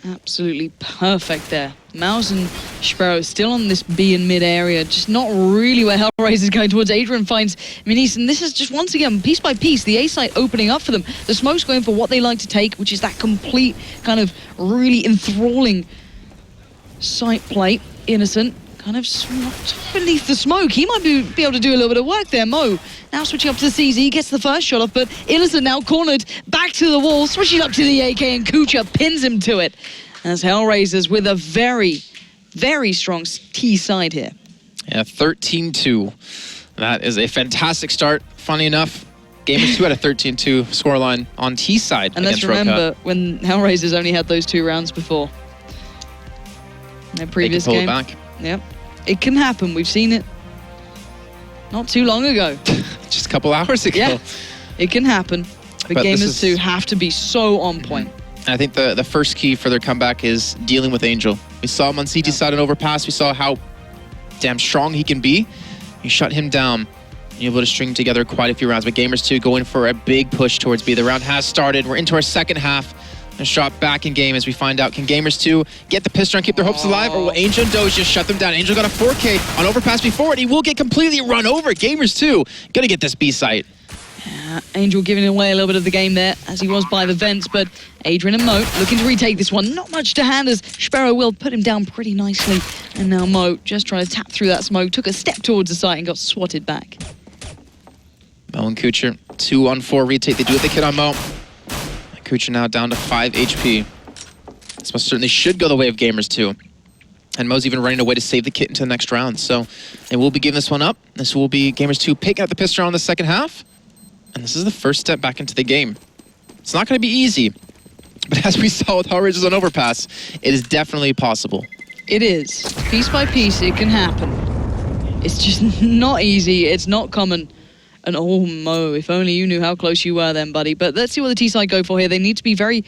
Absolutely perfect there. Mouse and Sparrow still on this B in mid area, just not really where HellRaisers is going towards. Adrian finds Minis, and this is just once again, piece by piece, the A site opening up for them. The smoke's going for what they like to take, which is that complete kind of really enthralling site play. Innocent kind of beneath the smoke. He might be able to do a little bit of work there. Mo now switching up to the CZ. He gets the first shot off, but Innocent now cornered back to the wall, switching up to the AK, and Kucha pins him to it. As HellRaisers with a very, very strong T side here. Yeah, 13-2. That is a fantastic start. Funny enough, Gamers2 had a 13-2 scoreline on T side. And let's remember when HellRaisers only had those 2 rounds before. In their previous game. They can pull it back. Yep. It can happen. We've seen it not too long ago. Just a couple hours ago. Yeah, it can happen. But Gamers2 have to be so on point. I think the first key for their comeback is dealing with Angel. We saw him on CT side and overpass. We saw how damn strong he can be. You shut him down. You're able to string together quite a few rounds. But Gamers2 going for a big push towards B. The round has started. We're into our second half. A shot back in game as we find out, can Gamers2 get the pistol and keep their hopes alive, or will Angel and Doge just shut them down? Angel got a 4K on overpass before it. He will get completely run over. Gamers2 gonna get this B site. Yeah, Angel giving away a little bit of the game there as he was by the vents, but Adrian and Mo looking to retake this one. Not much to hand as Sparrow will put him down pretty nicely. And now Mo just trying to tap through that smoke, took a step towards the site and got swatted back. Mo and Kucher, 2-on-4 retake. They do what they can on Mo. Kucher now down to 5 HP. This most certainly should go the way of Gamers2. And Mo's even running away to save the kit into the next round. So they will be giving this one up. This will be Gamers2 picking up the pistol on the second half. And this is the first step back into the game. It's not going to be easy. But as we saw with HellRaisers on overpass, it is definitely possible. It is. Piece by piece, it can happen. It's just not easy. It's not common. And oh, Mo, if only you knew how close you were then, buddy. But let's see what the T-side go for here. They need to be very,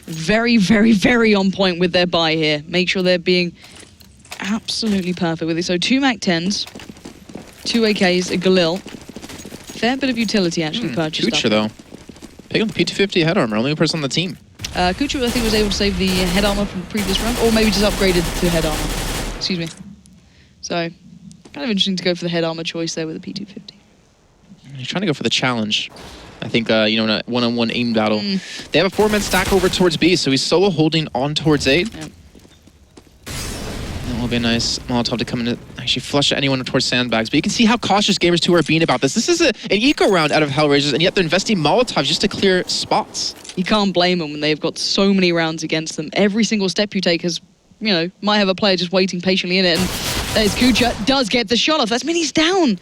very, very, very on point with their buy here. Make sure they're being absolutely perfect with it. So 2 MAC-10s, 2 AKs, a Galil. Fair bit of utility actually purchased. Kucher, though. Pick up the P250 head armor, only person on the team. Kucher, I think, was able to save the head armor from the previous round, or maybe just upgraded to head armor. Excuse me. So, kind of interesting to go for the head armor choice there with the P250. He's trying to go for the challenge. I think, you know, in a one-on-one aim battle. They have a 4-man stack over towards B, so he's solo holding on towards A. Yep. That will be a nice Molotov to come in and actually flush at anyone towards sandbags. But you can see how cautious Gamers2 are being about this. This is an eco round out of HellRaisers, and yet they're investing Molotovs just to clear spots. You can't blame them when they've got so many rounds against them. Every single step you take has, you know, might have a player just waiting patiently in it. And there's Kucha, does get the shot off. That's mean he's down.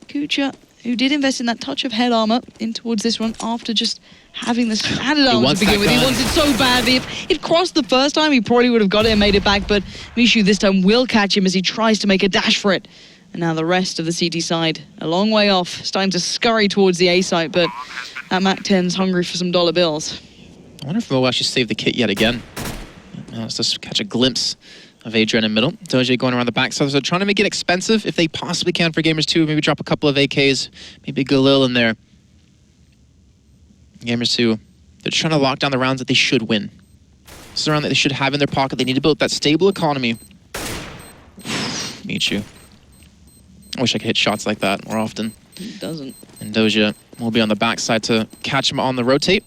Kucha, who did invest in that touch of head armor in towards this one after just having this added armor to begin with. He wants it so badly. If it crossed the first time, he probably would have got it and made it back, but Mishu this time will catch him as he tries to make a dash for it. And now the rest of the CT side, a long way off, starting to scurry towards the A site, but that MAC-10's hungry for some dollar bills. I wonder if Mo will actually save the kit yet again. Let's just catch a glimpse of Adrian in middle. Doge going around the back. So they're trying to make it expensive if they possibly can for Gamers2. Maybe drop a couple of AKs, maybe Galil in there. Gamers2, they're just trying to lock down the rounds that they should win. This is a round that they should have in their pocket. They need to build that stable economy. Meet you. I wish I could hit shots like that more often. It doesn't. And Doja will be on the backside to catch him on the rotate.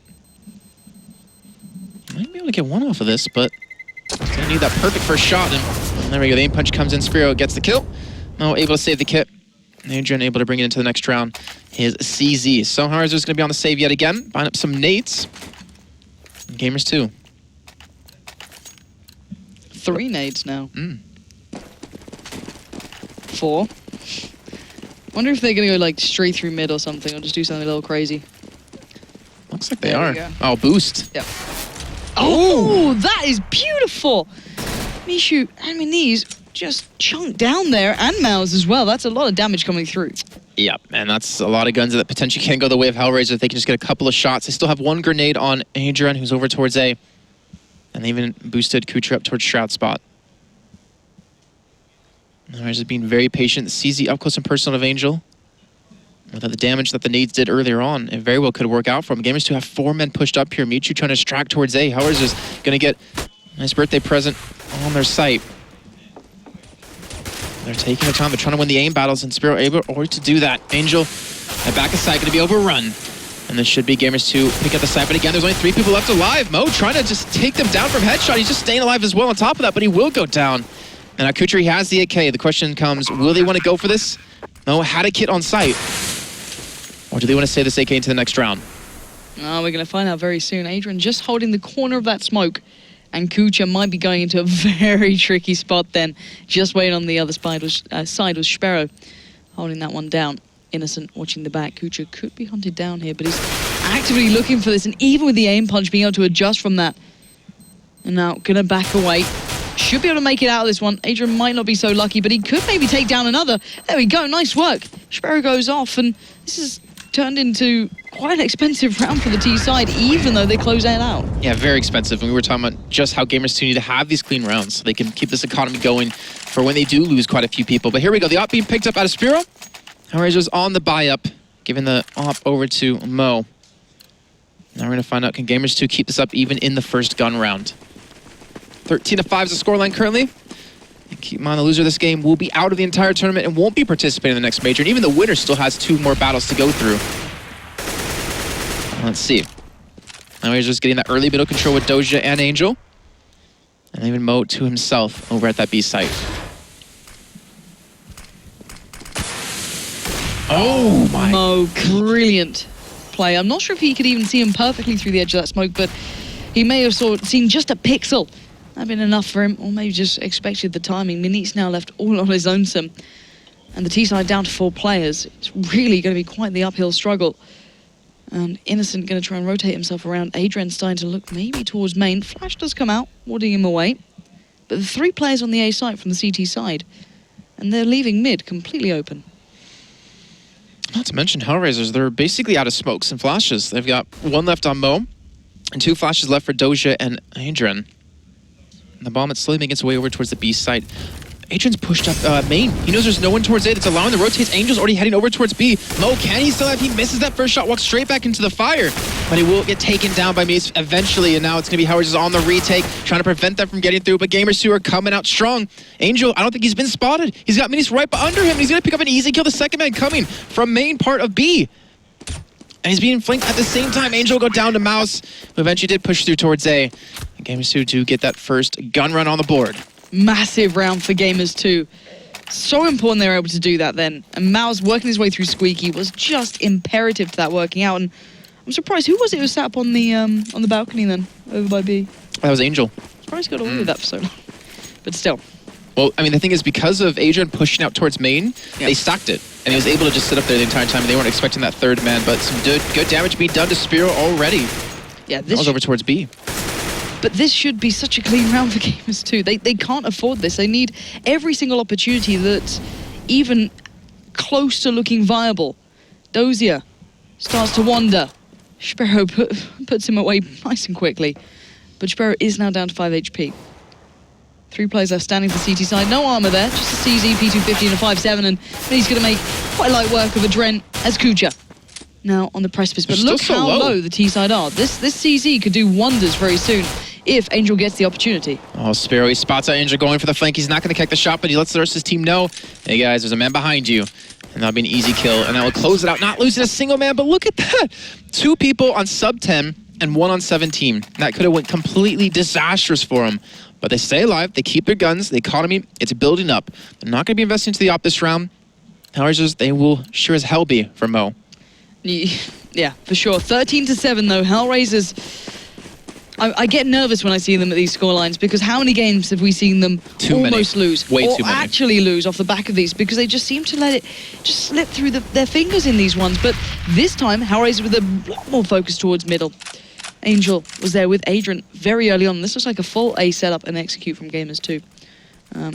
Might be able to get one off of this, but gonna need that perfect first shot. And there we go. The aim punch comes in. Spiro gets the kill. Mo able to save the kit. Adrian able to bring it into the next round. His CZ. So HellRaisers is going to be on the save yet again. Buying up some nades. And Gamers2. 3 nades now. 4. Wonder if they're going to go like straight through mid or something, or just do something a little crazy. Looks like they are. Oh, boost. Yeah. Oh, that is beautiful. Mishu and Miniz just chunked down there, and Mouse as well. That's a lot of damage coming through. Yeah, and that's a lot of guns that potentially can go the way of HellRaisers if they can just get a couple of shots. They still have 1 grenade on Adrian, who's over towards A. And they even boosted Kucher up towards Shroud spot. HellRaisers being very patient. CZ up close and personal of Angel. Without the damage that the nades did earlier on, it very well could work out for them. Gamers2 have 4 men pushed up here. Michu trying to distract towards A. HellRaisers is going to get a nice birthday present on their site. They're taking their time. They're trying to win the aim battles, and Spiro able to do that. Angel at back of site going to be overrun. And this should be Gamers2 pick up the site. But again, there's only 3 people left alive. Mo trying to just take them down from headshot. He's just staying alive as well on top of that, but he will go down. And now Kucher, he has the AK. The question comes, will they want to go for this? No, had a kit on site. Or do they want to save this AK into the next round? Oh, we're going to find out very soon. Adrian just holding the corner of that smoke. And Kucher might be going into a very tricky spot then. Just waiting on the other side was Sparrow holding that one down. Innocent watching the back. Kucher could be hunted down here, but he's actively looking for this. And even with the aim punch, being able to adjust from that. And now going to back away. Should be able to make it out of this one. Adrian might not be so lucky, but he could maybe take down another. There we go. Nice work. Sparrow goes off, and this has turned into quite an expensive round for the T side, even though they close that out. Yeah, very expensive. And we were talking about just how Gamers2 need to have these clean rounds so they can keep this economy going for when they do lose quite a few people. But here we go. The op being picked up out of Spiro. HellRaisers on the buy-up, giving the op over to Mo. Now we're going to find out, can Gamers2 keep this up even in the first gun round? 13-5 is the scoreline currently. And keep in mind, the loser of this game will be out of the entire tournament and won't be participating in the next major. And even the winner still has 2 more battles to go through. Let's see. Now he's just getting that early middle control with Doja and Angel. And even Mo to himself over at that B site. Oh my. Mo, brilliant play. I'm not sure if he could even see him perfectly through the edge of that smoke, but he may have seen just a pixel. That'd been enough for him, or maybe just expected the timing. Minit's now left all on his lonesome. And the T side down to 4 players. It's really going to be quite the uphill struggle. And Innocent going to try and rotate himself around. Adrian starting to look maybe towards main. Flash does come out, warding him away. But the 3 players on the A site from the CT side. And they're leaving mid completely open. Not to mention HellRaisers, they're basically out of smokes and flashes. They've got 1 left on Mo, and 2 flashes left for Doja and Adrian. And the bomb, it's slowly making its way over towards the B site. Adrian's pushed up main. He knows there's no one towards A that's allowing the rotates. Angel's already heading over towards B. Mo, can he still have? He misses that first shot, walks straight back into the fire. But he will get taken down by Mies eventually, and now it's going to be HellRaisers on the retake, trying to prevent that from getting through, but Gamers2 are coming out strong. Angel, I don't think he's been spotted. He's got Minis right under him, and he's going to pick up an easy kill. The second man coming from main part of B. And he's being flanked at the same time. Angel will go down to Mouse, who eventually did push through towards A. And Gamers2 do get that first gun run on the board. Massive round for Gamers2. So important they were able to do that then. And Mao's working his way through Squeaky was just imperative to that working out. And I'm surprised, who was it who sat up on the balcony then, over by B? That was Angel. Surprised he got away with that for so long. But still. Well, I mean, the thing is, because of Adrian pushing out towards main, they stacked it. And he was able to just sit up there the entire time, and they weren't expecting that third man. But some good damage being done to Spiro already. Yeah, this was over towards B. But this should be such a clean round for Gamers2. They can't afford this. They need every single opportunity that's even close to looking viable. Dozier starts to wander. Sparrow puts him away nice and quickly. But Sparrow is now down to 5 HP. 3 players left standing for CT side. No armor there, just a CZ, P250 and a 5.7. And he's going to make quite light work of Adren as Kucher. Now on the precipice, but look how low the T side are. This CZ could do wonders very soon if Angel gets the opportunity. Oh, Sparrow, he spots out Angel going for the flank. He's not going to kick the shot, but he lets the rest of his team know, hey guys, there's a man behind you. And that'll be an easy kill, and that will close it out. Not losing a single man, but look at that. 2 people on sub 10 and 1 on 17. That could have went completely disastrous for them. But they stay alive, they keep their guns, the economy, it's building up. They're not going to be investing into the op this round. HellRaisers, they will sure as hell be for Mo. Yeah, for sure. 13-7 though. HellRaisers, I get nervous when I see them at these scorelines, because how many games have we seen them almost lose? Way too many. Or actually lose off the back of these, because they just seem to let it just slip through their fingers in these ones. But this time, HellRaisers with a lot more focus towards middle. Angel was there with Adrian very early on. This looks like a full A setup and execute from Gamers2.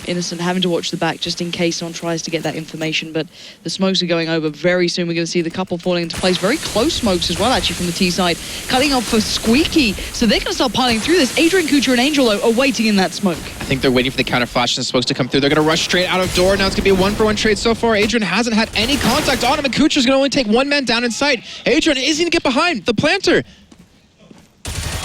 Innocent having to watch the back just in case someone tries to get that information, but the smokes are going over very soon. We're going to see the couple falling into place. Very close smokes as well, actually, from the T side. Cutting off for Squeaky, so they're going to start piling through this. Adrian, Kucher, and Angel are waiting in that smoke. I think they're waiting for the counter flash and the smokes to come through. They're going to rush straight out of door. Now it's going to be a 1-for-1 trade so far. Adrian hasn't had any contact on him, and Kucher's going to only take 1 man down in sight. Adrian is going to get behind the planter.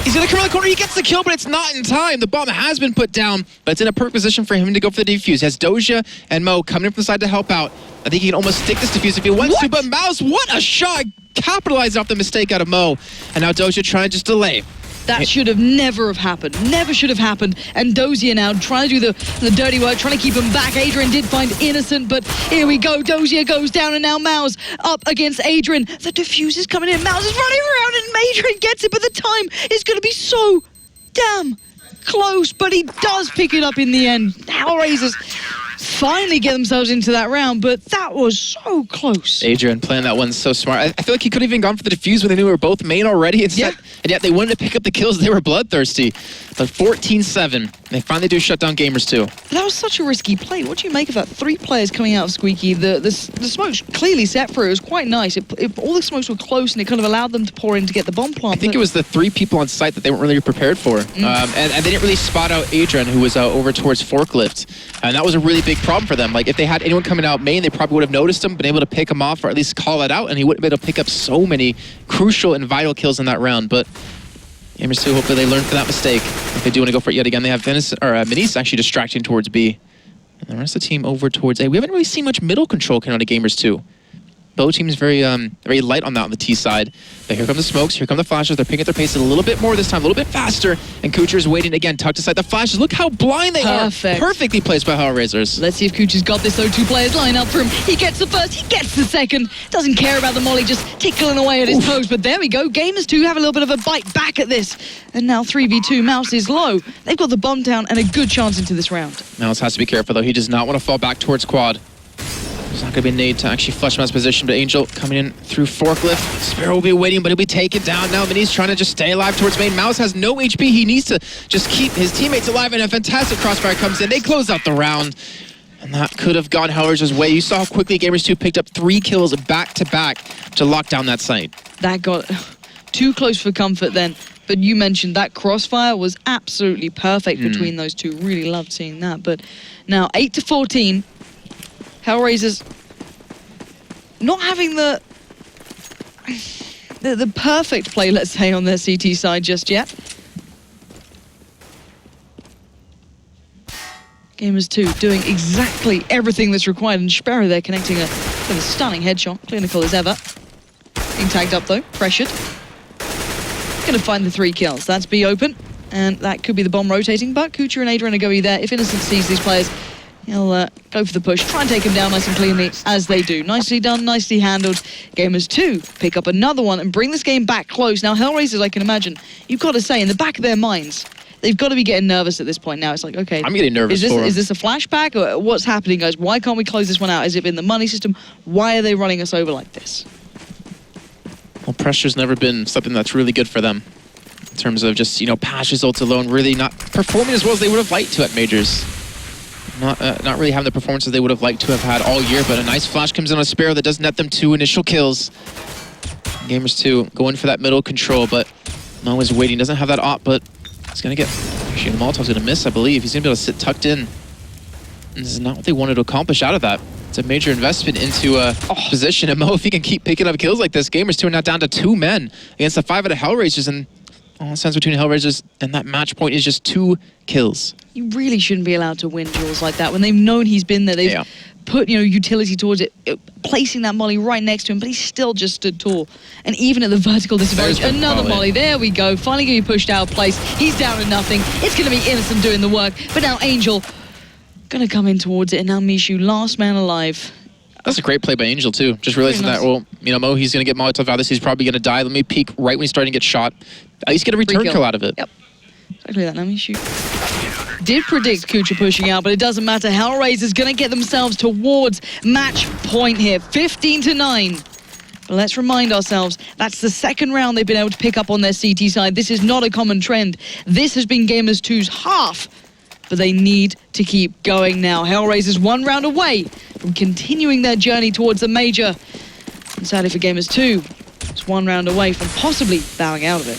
He's going to come around the corner, he gets the kill, but it's not in time. The bomb has been put down, but it's in a perfect position for him to go for the defuse. He has Doja and Mo coming in from the side to help out. I think he can almost stick this defuse if he wants to, but Mouse, what a shot! Capitalized off the mistake out of Mo. And now Doja trying to just delay. That should have never have happened. Never should have happened. And Dozier now trying to do the dirty work, trying to keep him back. Adrian did find Innocent, but here we go. Dozier goes down, and now Maus up against Adrian. The defuse is coming in. Maus is running around, and Adrian gets it, but the time is going to be so damn close. But he does pick it up in the end. HellRaisers finally get themselves into that round, but that was so close. Adrian playing that one so smart. I feel like he could have even gone for the defuse when they knew we were both main already. And yet they wanted to pick up the kills. They were bloodthirsty. But 14-7. They finally do shut down Gamers2. That was such a risky play. What do you make of that? 3 players coming out of Squeaky. The smoke's clearly set for it. It was quite nice. All the smokes were close, and it kind of allowed them to pour in to get the bomb plant. I think it was the 3 people on site that they weren't really prepared for. And they didn't really spot out Adrian, who was over towards Forklift. And that was a really big problem for them. Like, if they had anyone coming out main, they probably would have noticed him, been able to pick him off, or at least call it out, and he wouldn't have been able to pick up so many crucial and vital kills in that round. But Gamers2, hopefully they learn from that mistake. If they do want to go for it yet again, they have Manice actually distracting towards B. And the rest of the team over towards A. We haven't really seen much middle control coming out of Gamers2. Both teams very light on that on the T side. But here come the smokes, here come the flashes. They're picking up their pace a little bit more this time, a little bit faster. And Kucher's waiting again, tucked aside the flashes. Look how blind they are. Perfectly placed by HellRaisers. Let's see if Kucher's got this, though. 2 players line up for him. He gets the first, he gets the second. Doesn't care about the molly, just tickling away at his toes. But there we go. Gamers2 have a little bit of a bite back at this. And now 3v2. Maus is low. They've got the bomb down and a good chance into this round. Maus has to be careful, though. He does not want to fall back towards quad. There's not going to be a nade to actually flush him out of position, but Angel coming in through Forklift. Sparrow will be waiting, but he'll be taken down now. Manice trying to just stay alive towards main. Maus has no HP. He needs to just keep his teammates alive, and a fantastic crossfire comes in. They close out the round, and that could have gone HellRaisers' way. You saw how quickly Gamers2 picked up 3 kills back-to-back to lock down that site. That got too close for comfort then. But you mentioned that crossfire was absolutely perfect between those two. Really loved seeing that. But now 8-14. HellRaisers not having the perfect play, let's say, on their CT side just yet. Gamers2 doing exactly everything that's required, and Sparrow there connecting a stunning headshot, clinical as ever. Being tagged up though, pressured. Gonna find the 3 kills. That's B open, and that could be the bomb rotating, but Kucher and Adrian are going to go there. If Innocent sees these players, he'll go for the push, try and take him down nice and cleanly, as they do. Nicely done, nicely handled. Gamers2 pick up another one and bring this game back close. Now, HellRaisers, I can imagine, you've got to say, in the back of their minds, they've got to be getting nervous at this point now. It's like, okay, I'm getting nervous is this a flashback, or what's happening, guys? Why can't we close this one out? Has it been the money system? Why are they running us over like this? Well, pressure's never been something that's really good for them. In terms of just, patch results alone, really not performing as well as they would have liked to at Majors. Not really having the performances they would have liked to have had all year, but a nice flash comes in on a Sparrow that does net them 2 initial kills. Gamers2 going for that middle control, but Mo is waiting. Doesn't have that op, but he's going to get... Actually, the Molotov's going to miss, I believe. He's going to be able to sit tucked in. And this is not what they wanted to accomplish out of that. It's a major investment into a position. And Mo, if he can keep picking up kills like this, Gamers2 are now down to 2 men against the 5 out of HellRaisers, and all the sense between HellRaisers and that match point is just 2 kills. You really shouldn't be allowed to win duels like that when they've known he's been there. They've put utility towards it, placing that molly right next to him, but he still just stood tall. And even at the vertical disadvantage, another molly. There we go. Finally going to be pushed out of place. He's down to nothing. It's going to be Innocent doing the work, but now Angel going to come in towards it, and now Mishu, last man alive. That's a great play by Angel, too. Just realizing that, well, Mo, he's going to get Molotov out of this. He's probably going to die. Let me peek right when he's starting to get shot. At least get a return kill out of it. Yep. Exactly that. Now Mishu did predict Kucher pushing out, but it doesn't matter. HellRaisers going to get themselves towards match point here. 15-9. But let's remind ourselves, that's the 2nd round they've been able to pick up on their CT side. This is not a common trend. This has been Gamers2's half. But they need to keep going now. HellRaisers 1 round away from continuing their journey towards the major. And sadly for Gamers2, it's 1 round away from possibly bowing out of it.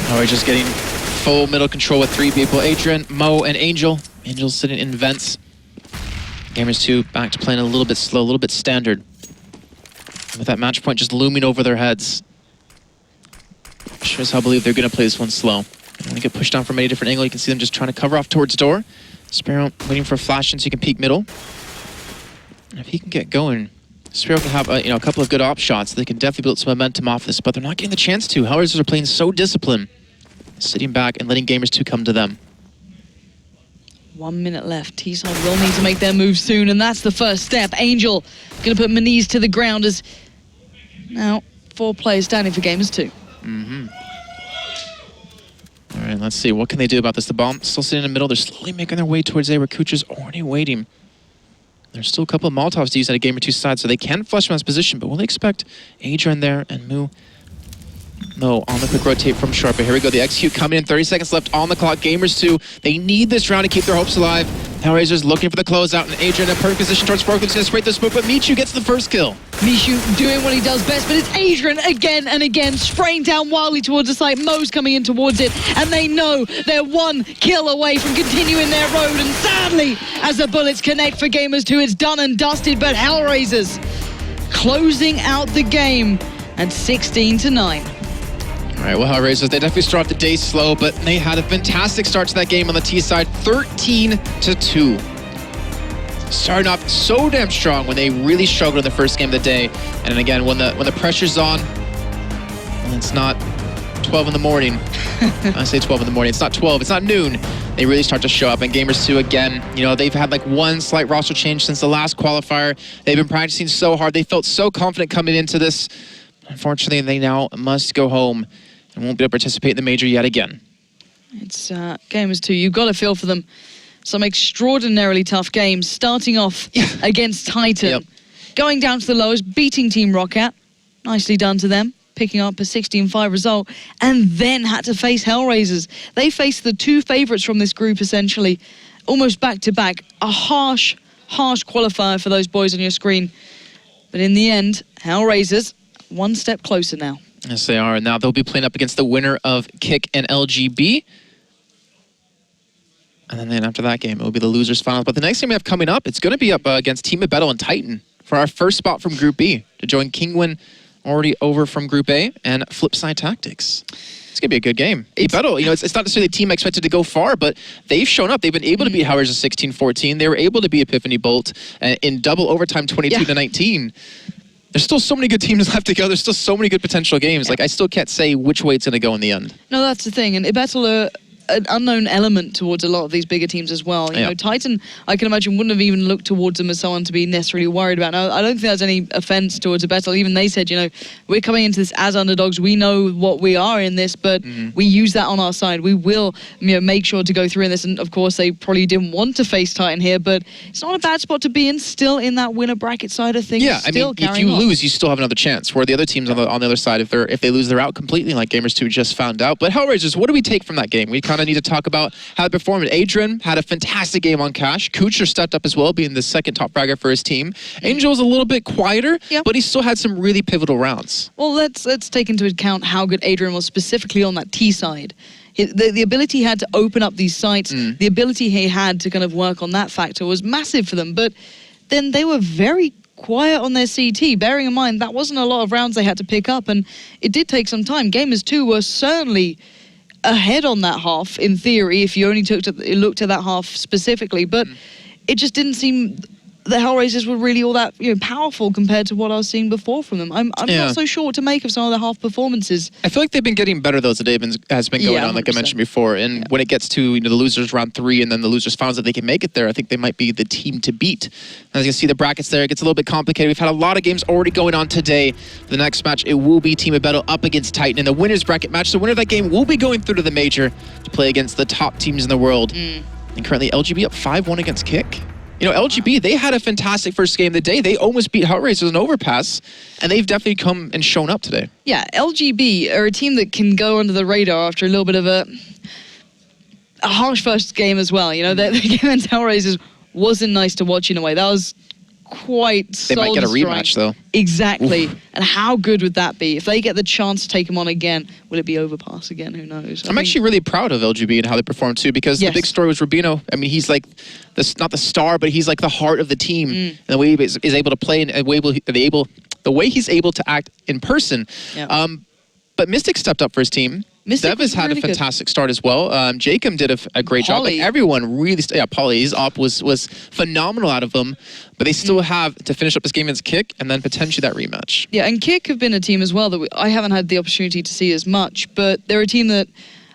HellRaisers getting full middle control with 3 people. Adrian, Mo, and Angel. Angel's sitting in vents. Gamers2 back to playing a little bit slow, a little bit standard. With that match point just looming over their heads. Shows how I believe they're going to play this one slow. When they get pushed down from any different angle, you can see them just trying to cover off towards door. Sparrow waiting for a flash in so he can peek middle. And if he can get going, Spiro can have a couple of good op shots. They can definitely build some momentum off this, but they're not getting the chance to. HellRaisers are playing so disciplined, sitting back and letting Gamers2 come to them. 1 minute left. T-side will need to make their move soon, and that's the first step. Angel going to put Maniz to the ground as now 4 players standing for Gamers2. All right, let's see. What can they do about this? The bomb still sitting in the middle. They're slowly making their way towards A, where Kucha's already waiting. There's still a couple of Molotovs to use at a Gamer2 side, so they can flush from this position, but will they expect Adrian there and Mu? No, on the quick rotate from Sharp. But here we go. The execute coming in. 30 seconds left on the clock. Gamers2, they need this round to keep their hopes alive. HellRaisers looking for the closeout, and Adrian in a perfect position towards Sparkle. He's going to spray the smoke, but Michu gets the first kill. Michu doing what he does best, but it's Adrian again and again, spraying down wildly towards the site. Mo's coming in towards it, and they know they're 1 kill away from continuing their road. And sadly, as the bullets connect for Gamers2, it's done and dusted, but HellRaisers closing out the game at 16-9. All right, well, HellRaisers, they definitely start off the day slow, but they had a fantastic start to that game on the T side, 13-2. Starting off so damn strong when they really struggled in the first game of the day. And then again, when the pressure's on, and it's not 12 in the morning. I say 12 in the morning. It's not 12. It's not noon. They really start to show up. And Gamers2, again, they've had like 1 slight roster change since the last qualifier. They've been practicing so hard. They felt so confident coming into this. Unfortunately, they now must go home and won't be able to participate in the major yet again. It's Gamers2. You've got to feel for them. Some extraordinarily tough games, starting off against Titan, going down to the lowest, beating Team Roccat. Nicely done to them, picking up a 16-5 result, and then had to face HellRaisers. They faced the 2 favorites from this group, essentially, almost back-to-back. A harsh qualifier for those boys on your screen. But in the end, HellRaisers 1 step closer now. Yes, they are. And now they'll be playing up against the winner of Kick and LGB. And then after that game, it will be the losers finals. But the next game we have coming up, it's going to be up against Team Battle and Titan for our first spot from Group B to join Kingwin, already over from Group A, and Flipside Tactics. It's going to be a good game. Battle, it's not necessarily a team expected to go far, but they've shown up. They've been able to beat HellRaisers 16-14. They were able to beat Epiphany Bolt in double overtime 22-19. There's still so many good teams left to go. There's still so many good potential games. Like, I still can't say which way it's going to go in the end. No, that's the thing. And Battle are an unknown element towards a lot of these bigger teams as well. You know, Titan, I can imagine, wouldn't have even looked towards them as someone to be necessarily worried about. Now, I don't think there's any offense towards Battle. Even they said, we're coming into this as underdogs. We know what we are in this, but we use that on our side. We will, make sure to go through in this. And of course, they probably didn't want to face Titan here, but it's not a bad spot to be in. Still in that winner bracket side of things. Yeah, I mean, if you lose, you still have another chance. Where the other teams on the other side, if they lose, they're out completely, like Gamers2 just found out. But HellRaisers, what do we take from that game? We kind of need to talk about how they performed. Adrian had a fantastic game on Cash. Kucher stepped up as well, being the second top fragger for his team. Angel was a little bit quieter, but he still had some really pivotal rounds. Well, let's take into account how good Adrian was specifically on that T side. The ability he had to open up these sites, the ability he had to kind of work on that factor was massive for them. But then they were very quiet on their CT, bearing in mind that wasn't a lot of rounds they had to pick up, and it did take some time. Gamers2 were certainly ahead on that half, in theory, if you only looked at that half specifically, but it just didn't seem the HellRaisers were really all that powerful compared to what I was seeing before from them. I'm not so sure what to make of some of the half performances. I feel like they've been getting better though as the day has been going on, like I mentioned before. And when it gets to the losers round 3 and then the losers finals, that they can make it there, I think they might be the team to beat. As you can see the brackets there, it gets a little bit complicated. We've had a lot of games already going on today. The next match, it will be Team Battle up against Titan in the winners bracket match. The winner of that game will be going through to the major to play against the top teams in the world. And currently LGB up 5-1 against Kick. LGB, they had a fantastic first game of the day. They almost beat HellRaisers in overpass, and they've definitely come and shown up today. Yeah, LGB are a team that can go under the radar after a little bit of a harsh first game as well. The game against HellRaisers wasn't nice to watch in a way. That was quite They might get a rematch, though. Exactly. Oof. And how good would that be? If they get the chance to take them on again, will it be overpass again? Who knows? I'm actually really proud of LGB and how they performed, too, because the big story was Rubino. I mean, he's like, not the star, but he's like the heart of the team. And the way he is able to play and the way he's able to act in person. But Mystic stepped up for his team. Mystic Dev has had really a fantastic start as well. Jacob did a great job. Like, everyone really, Polly, his op was phenomenal out of them, but they still have to finish up this game against Kick and then potentially that rematch. Yeah, and Kick have been a team as well that I haven't had the opportunity to see as much, but they're a team that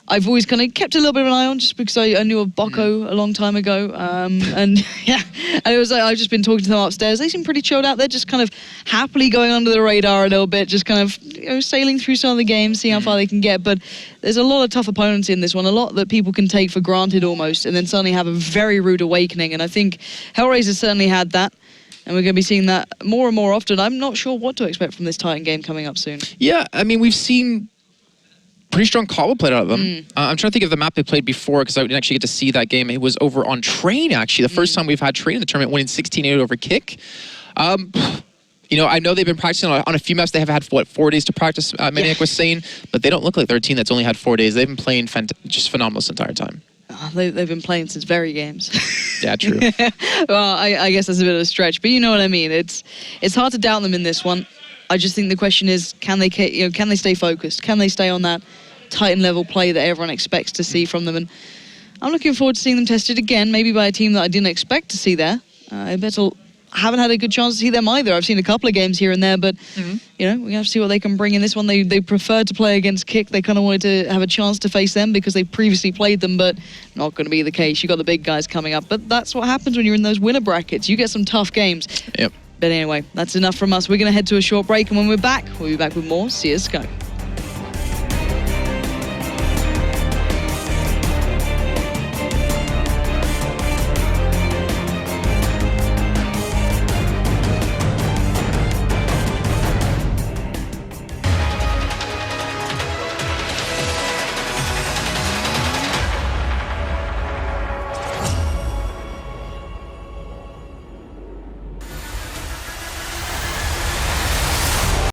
I've always kind of kept a little bit of an eye on just because I knew of Bocco a long time ago. And yeah, and it was like, I've just been talking to them upstairs. They seem pretty chilled out. They're just kind of happily going under the radar a little bit, just kind of sailing through some of the games, seeing how far they can get. But there's a lot of tough opponents in this one, a lot that people can take for granted almost, and then suddenly have a very rude awakening. And I think HellRaisers certainly had that. And we're going to be seeing that more and more often. I'm not sure what to expect from this Titan game coming up soon. Yeah, I mean, we've seen pretty strong combo played out of them. I'm trying to think of the map they played before because I didn't actually get to see that game. It was over on Train, actually. The first time we've had Train in the tournament, winning 16-8 over Kick. You know, I know they've been practicing on a few maps. They have had, what, 4 days to practice, Maniac was saying, but they don't look like they're a team that's only had 4 days. They've been playing just phenomenal this entire time. They've been playing since very games. Yeah, true. Well, I guess that's a bit of a stretch, but you know what I mean. It's hard to doubt them in this one. I just think the question is, can they stay focused? Can they stay on that Titan level play that everyone expects to see from them? And I'm looking forward to seeing them tested again, maybe by a team that I didn't expect to see there. I haven't had a good chance to see them either. I've seen a couple of games here and there, but you know, we have to see what they can bring in this one. They preferred to play against Kick. They kind of wanted to have a chance to face them because they previously played them, but not going to be the case. You got the big guys coming up, but that's what happens when you're in those winner brackets. You get some tough games. Yep. But anyway, that's enough from us. We're going to head to a short break, and when we're back, we'll be back with more CSGO.